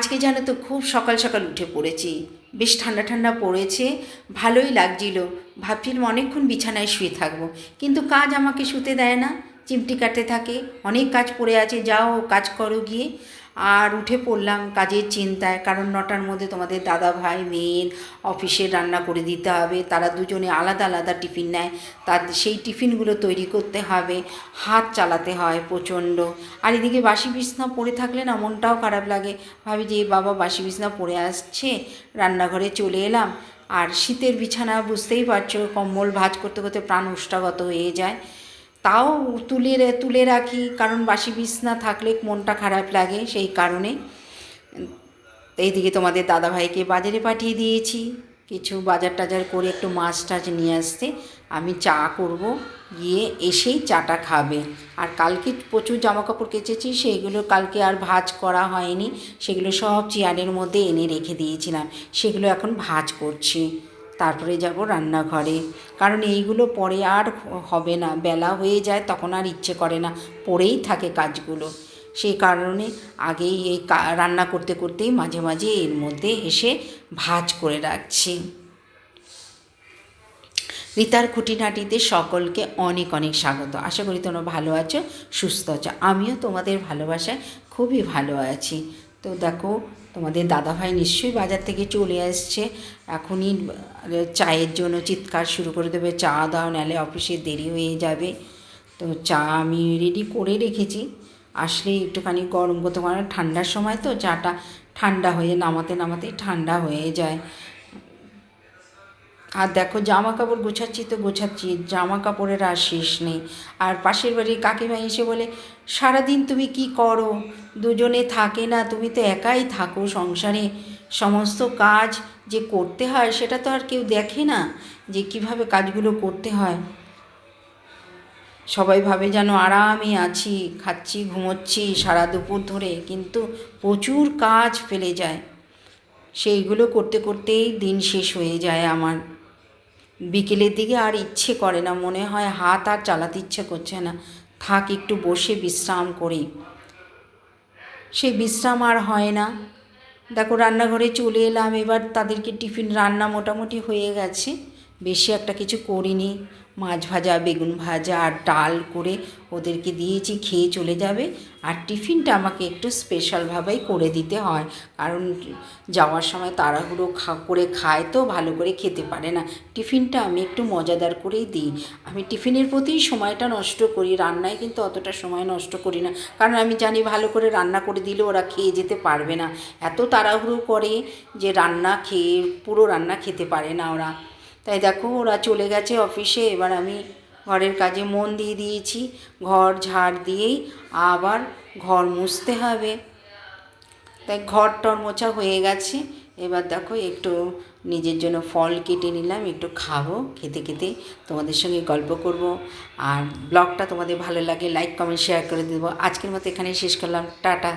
আজকে জানো তো খুব সকাল সকাল উঠে পড়েছি, বেশ ঠান্ডা ঠান্ডা পড়েছে, ভালোই লাগছিল। ভাবছিলাম অনেকক্ষণ বিছানায় শুয়ে থাকবো, কিন্তু কাজ আমাকে শুতে দেয় না, চিমটি কাটতে থাকে। অনেক কাজ পড়ে আছে, যাও কাজ করো গিয়ে। আর উঠে পড়লাম কাজের চিন্তায়, কারণ 9টার মধ্যে তোমাদের দাদা ভাই মেয়ের অফিসে রান্না করে দিতে হবে। তারা দুজনে আলাদা আলাদা টিফিন নেয়, তার সেই টিফিনগুলো তৈরি করতে হবে, হাত চালাতে হয় প্রচণ্ড। আর এদিকে বাসি বিছনা পড়ে থাকলে না মনটাও খারাপ লাগে। ভাবি যে বাবা বাসি বিছনা পড়ে আসছে, রান্নাঘরে চলে এলাম। আর শীতের বিছানা বুঝতেই পারছো, কম্বল ভাঁজ করতে করতে প্রাণ ওষ্ঠাগত হয়ে যায়। তাও তুলে রাখি, কারণ বাসি বিছনা থাকলে মনটা খারাপ লাগে, সেই কারণে। এইদিকে তোমাদের দাদাভাইকে বাজারে পাঠিয়ে দিয়েছি, কিছু বাজার টাজার করে একটু মাছ টাছ নিয়ে আসতে। আমি চা করব, গিয়ে এসেই চাটা খাবে। আর কালকে প্রচুর জামাকাপড় কেচেছি, সেইগুলো কালকে আর ভাঁজ করা হয়নি, সেগুলো সব চেয়ারের মধ্যে এনে রেখে দিয়েছিলাম, সেগুলো এখন ভাঁজ করছি। তারপরে যাব রান্নাঘরে, কারণ এইগুলো পরে আর হবে না, বেলা হয়ে যায়, তখন আর ইচ্ছে করে না, পড়েই থাকে কাজগুলো। সেই কারণে আগেই এই রান্না করতে করতেই মাঝে মাঝে এর মধ্যে এসে ভাঁজ করে রাখছি। রিতার খুঁটিনাটিতে সকলকে অনেক অনেক স্বাগত। আশা করি তোমরা ভালো আছো, সুস্থ আছো। আমিও তোমাদের ভালোবাসায় খুবই ভালো আছি। তো দেখো, তোমাদের দাদাভাই নিশ্চয়ই বাজার থেকে চলে আসছে, এখনই চায়ের জন্য চিৎকার শুরু করে দেবে, চা দাও, নাহলে অফিসে দেরি হয়ে যাবে। তো চা আমি রেডি করে রেখেছি, আসলে একটুখানি গরম করতে পারে, ঠান্ডার সময় তো চাটা ঠান্ডা হয়ে নামাতে নামাতে ঠান্ডা হয়ে যায়। আর দেখো জামা কাপড় গোছাচ্ছি, জামা কাপড়ের আর শেষ নেই। আর পাশের বাড়ির কাকিমা এসে বলে, সারাদিন তুমি কি করো, দুজনে থাকে না, তুমি তো একাই থাকো সংসারে, সমস্ত কাজ যে করতে হয় সেটা তো আর কেউ দেখে না, যে কিভাবে কাজগুলো করতে হয়। সবাই ভাবে যেন আরামে আছি, খাচ্ছি ঘুমোচ্ছি সারা দুপুর ধরে, কিন্তু প্রচুর কাজ ফেলে যায়, সেইগুলো করতে করতেই দিন শেষ হয়ে যায় আমার। বিকেলের দিকে আর ইচ্ছে করে না, মনে হয় হাত আর চালাতে ইচ্ছে করছে না, থাক একটু বসে বিশ্রাম করি, সেই বিশ্রাম আর হয় না। দেখো রান্নাঘরে চলে এলাম, এবার তাদেরকে টিফিন রান্না মোটামুটি হয়ে গেছে, বেশি একটা কিছু করিনি, মাছ ভাজা বেগুন ভাজা আর ডাল করে ওদেরকে দিয়েছি, খেয়ে চলে যাবে। আর টিফিনটা আমাকে একটু স্পেশালভাবেই করে দিতে হয়, কারণ যাওয়ার সময় তাড়াহুড়ো করে খায় তো ভালো করে খেতে পারে না, টিফিনটা আমি একটু মজাদার করেই দিই। আমি টিফিনের প্রতিই সময়টা নষ্ট করি, রান্নায় কিন্তু অতটা সময় নষ্ট করি না, কারণ আমি জানি ভালো করে রান্না করে দিলে ওরা খেয়ে যেতে পারবে না, এত তাড়াহুড়ো করে যে পুরো রান্না খেতে পারে না ওরা। তাই দেখো ওরা চলে গেছে অফিসে, এবার আমি ঘরের কাজে মন দিয়ে দিয়েছি, ঘর ঝাড় দিয়েই আবার ঘর মুছতে হবে। তাই ঘর টর মোছা হয়ে গেছে, এবার দেখো একটু নিজের জন্য ফল কেটে নিলাম, একটু খাবো, খেতে খেতে তোমাদের সঙ্গে গল্প করব। আর ব্লগটা তোমাদের ভালো লাগে লাইক কমেন্ট শেয়ার করে দেবো। আজকের মতো এখানেই শেষ করলাম, টাটা।